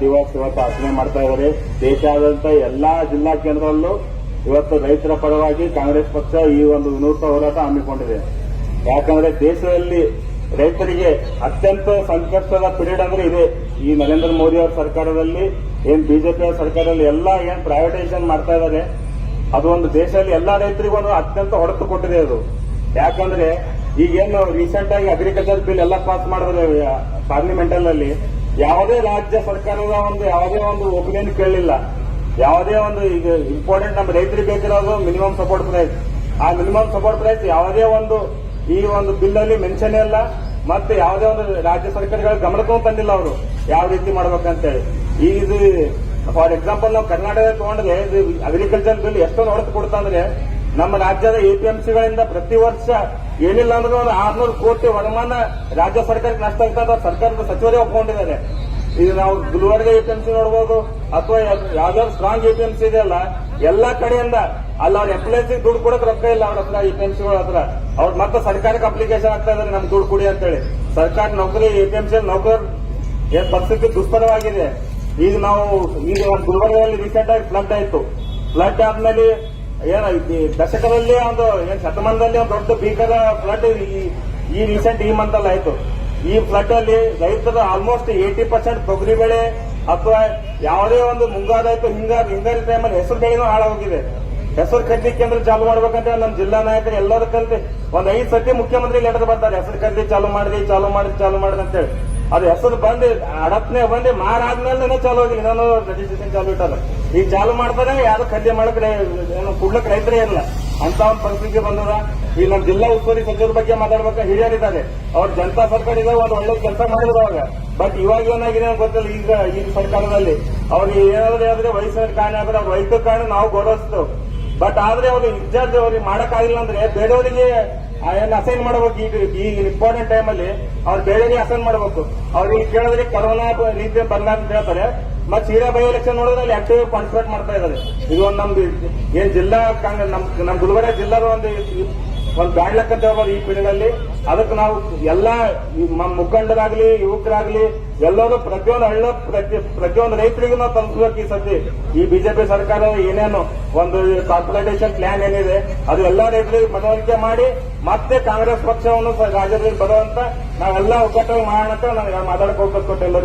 ಇವತ್ತು ಆಚರಣೆ ಮಾಡ್ತಾ ಇದ್ದಾರೆ. ದೇಶಾದ್ಯಂತ ಎಲ್ಲಾ ಜಿಲ್ಲಾ ಕೇಂದ್ರದಲ್ಲೂ ಇವತ್ತು ರೈತರ ಪರವಾಗಿ ಕಾಂಗ್ರೆಸ್ ಪಕ್ಷ ಈ ಒಂದು ವಿನೂತ್ನ ಹೋರಾಟ ಹಮ್ಮಿಕೊಂಡಿದೆ. ಯಾಕಂದ್ರೆ ದೇಶದಲ್ಲಿ ರೈತರಿಗೆ ಅತ್ಯಂತ ಸಂಕಷ್ಟದ ಪೀರಿಯಡ್ ಅಂದ್ರೆ ಇದೆ. ಈ ನರೇಂದ್ರ ಮೋದಿ ಅವರ ಸರ್ಕಾರದಲ್ಲಿ ಬಿಜೆಪಿ ಸರ್ಕಾರದಲ್ಲಿ ಎಲ್ಲ ಪ್ರೈವೇಟೈಸೇಷನ್ ಮಾಡ್ತಾ ಇದ್ದಾರೆ. ಅದು ಒಂದು ದೇಶದಲ್ಲಿ ಎಲ್ಲಾ ರೈತರಿಗೂ ಒಂದು ಅತ್ಯಂತ ಹೊಡೆತ ಕೊಟ್ಟಿದೆ ಅದು. ಯಾಕಂದ್ರೆ ಈಗೇನು ರೀಸೆಂಟ್ ಆಗಿ ಅಗ್ರಿಕಲ್ಚರ್ ಬಿಲ್ ಎಲ್ಲ ಪಾಸ್ ಮಾಡಿದ್ರೆ ಪಾರ್ಲಿಮೆಂಟ್ ಅಲ್ಲಿ ಯಾವುದೇ ರಾಜ್ಯ ಸರ್ಕಾರದ ಯಾವುದೇ ಒಂದು ಒಪಿನಿಯನ್ ಕೇಳಲಿಲ್ಲ. ಯಾವುದೇ ಒಂದು ಈಗ ಇಂಪಾರ್ಟೆಂಟ್ ನಮ್ಮ ರೈತರಿಗೆ ಬೇಕಿರೋದು ಮಿನಿಮಮ್ ಸಪೋರ್ಟ್ ಪ್ರೈಸ್. ಆ ಮಿನಿಮಮ್ ಸಪೋರ್ಟ್ ಪ್ರೈಸ್ ಯಾವುದೇ ಒಂದು ಈ ಒಂದು ಬಿಲ್ ಅಲ್ಲಿ ಮೆನ್ಷನ್ ಇಲ್ಲ. ಮತ್ತೆ ಯಾವುದೇ ಒಂದು ರಾಜ್ಯ ಸರ್ಕಾರಗಳ ಗಮನಕ್ಕೂ ತಂದಿಲ್ಲ ಅವರು ಯಾವ ರೀತಿ ಮಾಡ್ಬೇಕಂತೇಳಿ. ಈಗ ಇದು ಫಾರ್ ಎಕ್ಸಾಂಪಲ್ ನಾವು ಕರ್ನಾಟಕ ತಗೊಂಡ್ರೆ ಇದು ಅಗ್ರಿಕಲ್ಚರ್ ಬಿಲ್ ಎಷ್ಟೊಂದು ಹೊಡೆದು ಕೊಡ್ತಾ ಅಂದ್ರೆ ನಮ್ಮ ರಾಜ್ಯದ ಎಪಿಎಂಸಿಗಳಿಂದ ಪ್ರತಿ ವರ್ಷ ಏನಿಲ್ಲ ಅಂದ್ರೆ ಒಂದು 600 ಕೋಟಿ ವರಮಾನ ರಾಜ್ಯ ಸರ್ಕಾರಕ್ಕೆ ನಷ್ಟ ಆಗ್ತದೆ. ಸರ್ಕಾರದ ಸಚಿವರೇ ಒಪ್ಕೊಂಡಿದ್ದಾರೆ. ಈಗ ನಾವು ಗುಲ್ಬರ್ಗ ಎಪಿಎಂಸಿ ನೋಡಬಹುದು ಅಥವಾ ಯಾವ್ದಾದ್ರು ಸ್ಟ್ರಾಂಗ್ ಎಪಿಎಂಸಿ ಇದೆಯಲ್ಲ, ಎಲ್ಲಾ ಕಡೆಯಿಂದ ಅಲ್ಲಿ ಅವ್ರ ಎಂಪ್ಲಾಯ್ಸ್ ದುಡ್ಡು ಕೊಡಕ್ ರೊಕ್ಕ ಇಲ್ಲ ಅವ್ರ ಹತ್ರ, ಎಪಿಎಂಸಿಗಳ ಹತ್ರ. ಅವ್ರು ಮತ್ತೆ ಸರ್ಕಾರಕ್ಕೆ ಅಪ್ಲಿಕೇಶನ್ ಆಗ್ತಾ ಇದ್ದಾರೆ ನಮ್ಗೆ ದುಡ್ಡು ಕೊಡಿ ಅಂತೇಳಿ. ಸರ್ಕಾರ ನೌಕರಿ ಎಪಿಎಂಸಿ ನೌಕರ ಏನ್ ಪರಿಸ್ಥಿತಿ ದುಸ್ತರವಾಗಿದೆ. ಈಗ ನಾವು ಈಗ ಗುಲ್ಬರ್ಗದಲ್ಲಿ ರೀಸೆಂಟ್ ಆಗಿ ಫ್ಲಡ್ ಆಯ್ತು. ಫ್ಲಡ್ ಆದ್ಮೇಲೆ ದಶಕದಲ್ಲಿ ಒಂದು ಶತಮಾನದಲ್ಲಿ ಒಂದು ದೊಡ್ಡ ಭೀಕರ ಫ್ಲಡ್ ಈ ರೀಸೆಂಟ್ ಈ ಮಂತ್ ಅಲ್ಲಿ ಆಯ್ತು. ಈ ಫ್ಲಡ್ ಅಲ್ಲಿ ರೈತರ ಆಲ್ಮೋಸ್ಟ್ 80% ತೊಗರಿ ಬೆಳೆ ಅಥವಾ ಯಾವುದೇ ಒಂದು ಮುಂಗಾರಾಯ್ತು ಹಿಂಗಾರಿ ಟೈಮಲ್ಲಿ ಹೆಸರು ಬೆಳೆನೂ ಹಾಳಾಗೋಗಿದೆ. ಹೆಸರು ಖರೀದಿ ಕೇಂದ್ರ ಚಾಲು ಮಾಡ್ಬೇಕಂತ ನಮ್ಮ ಜಿಲ್ಲಾ ನಾಯಕರು ಎಲ್ಲರೂ ಕಲಿತು ಒಂದ್ 5 ಸತಿ ಮುಖ್ಯಮಂತ್ರಿ ಲೆಟರ್ ಬರ್ತಾರೆ, ಹೆಸರು ಖರೀದಿ ಚಾಲು ಮಾಡಿದ್ರಿ ಅಂತೇಳಿ. ಅದು ಹೆಸರು ಬಂದು ಅಡಪ್ನೆ ಬಂದು ಮಾರಾದ್ಮೇಲೆ ಚಾಲು ಹೋಗಿ ಇನ್ನೊಂದು ರಿಜಿಸ್ಟ್ರೇಷನ್ ಚಾಲು ಇಟ್ಟಾರ. ಈಗ ಚಾಲು ಮಾಡ್ತಾರೆ ಯಾರು ಖರೀದಿ ಮಾಡಕ್ ಕುಡ್ಲಕ್ ರೈತರೇ ಇಲ್ಲ ಅಂತ ಒಂದು ಪರಿಸ್ಥಿತಿ ಬಂದದ. ಈಗ ನಮ್ಮ ಜಿಲ್ಲಾ ಉಸ್ತುವಾರಿ ಸಚಿವರ ಬಗ್ಗೆ ಮಾತಾಡ್ಬೇಕು, ಹಿರಿಯರಿದ್ದಾರೆ. ಅವ್ರ ಜನತಾ ಸರ್ಕಾರ ಇದೆ, ಒಂದು ಒಳ್ಳೆ ಕೆಲಸ ಮಾಡಿದ್ರು ಅವಾಗ. ಬಟ್ ಇವಾಗ ಏನಾಗಿದೆ ಅಂತ ಗೊತ್ತಿಲ್ಲ. ಈಗ ಸರ್ಕಾರದಲ್ಲಿ ಅವ್ರಿಗೆ ಏನಾದ್ರೆ ಆದ್ರೆ ವಯಸ್ಸಿನ ಕಾರಣ ಆದ್ರೆ ಅವ್ರ ವೈದ್ಯ ಕಾರಣ ನಾವು ಗೌರವಿಸ್ತೇವೆ. ಬಟ್ ಆದ್ರೆ ಅವ್ರಿಗೆ ಇನ್ಚಾರ್ಜ್ ಅವ್ರಿಗೆ ಮಾಡಕ್ಕಾಗಿಲ್ಲ ಅಂದ್ರೆ ಬೇರೆಯವರಿಗೆ ಏನ್ ಅಸೈನ್ ಮಾಡಬೇಕು. ಈಗ ಇಂಪಾರ್ಟೆಂಟ್ ಟೈಮಲ್ಲಿ ಅವ್ರು ಬೇರೆಯವರಿಗೆ ಅಸೈನ್ ಮಾಡಬೇಕು. ಅವ್ರಿಗೆ ಕೇಳಿದ್ರೆ ಕರೋನಾ ರೀತಿ ಬರಲ್ಲ ಅಂತ ಹೇಳ್ತಾರೆ. ಮತ್ತೆ ಸೀರಾ ಬೈ ಎಲೆಕ್ಷನ್ ನೋಡಿದ್ರೆ ಅಲ್ಲಿ ಆಕ್ಟಿವ್ ಪಾರ್ಟಿಸಿಪೇಟ್ ಮಾಡ್ತಾ ಇದ್ದಾರೆ. ಇದು ಒಂದು ನಮ್ದು ಏನ್ ಜಿಲ್ಲಾ ನಮ್ ಗುಲ್ಬರ್ಗ ಜಿಲ್ಲಾದ ಒಂದು ಬ್ಯಾಡ್ ಲಕ್ ಅಂತ ಹೇಳ್ಬೋದು ಈ ಪೀಳಿಗೆಯಲ್ಲಿ. ಅದಕ್ಕೆ ನಾವು ಎಲ್ಲಾ ಮುಖಂಡರಾಗ್ಲಿ ಯುವಕರಾಗ್ಲಿ ಎಲ್ಲರೂ ಪ್ರತಿಯೊಂದು ರೈತರಿಗೂ ನಾವು ತಲುಪಬೇಕು. ಈ ಸತಿ ಈ ಬಿಜೆಪಿ ಸರ್ಕಾರ ಏನೇನು ಒಂದು ಕಾರ್ಪೊರೇಟೇಷನ್ ಪ್ಲಾನ್ ಏನಿದೆ ಅದು ಎಲ್ಲಾ ರೈತರಿಗೆ ಮನವರಿಕೆ ಮಾಡಿ ಮತ್ತೆ ಕಾಂಗ್ರೆಸ್ ಪಕ್ಷವನ್ನು ರಾಜ್ಯದಲ್ಲಿ ಬರುವಂತ ನಾವೆಲ್ಲ ಒಗ್ಗಟ್ಟಾಗಿ ಮಾಡೋಣ ಅಂತ ನಾನು ಮಾತಾಡ್ಕೋಬೇಕು ಎಲ್ಲರೂ.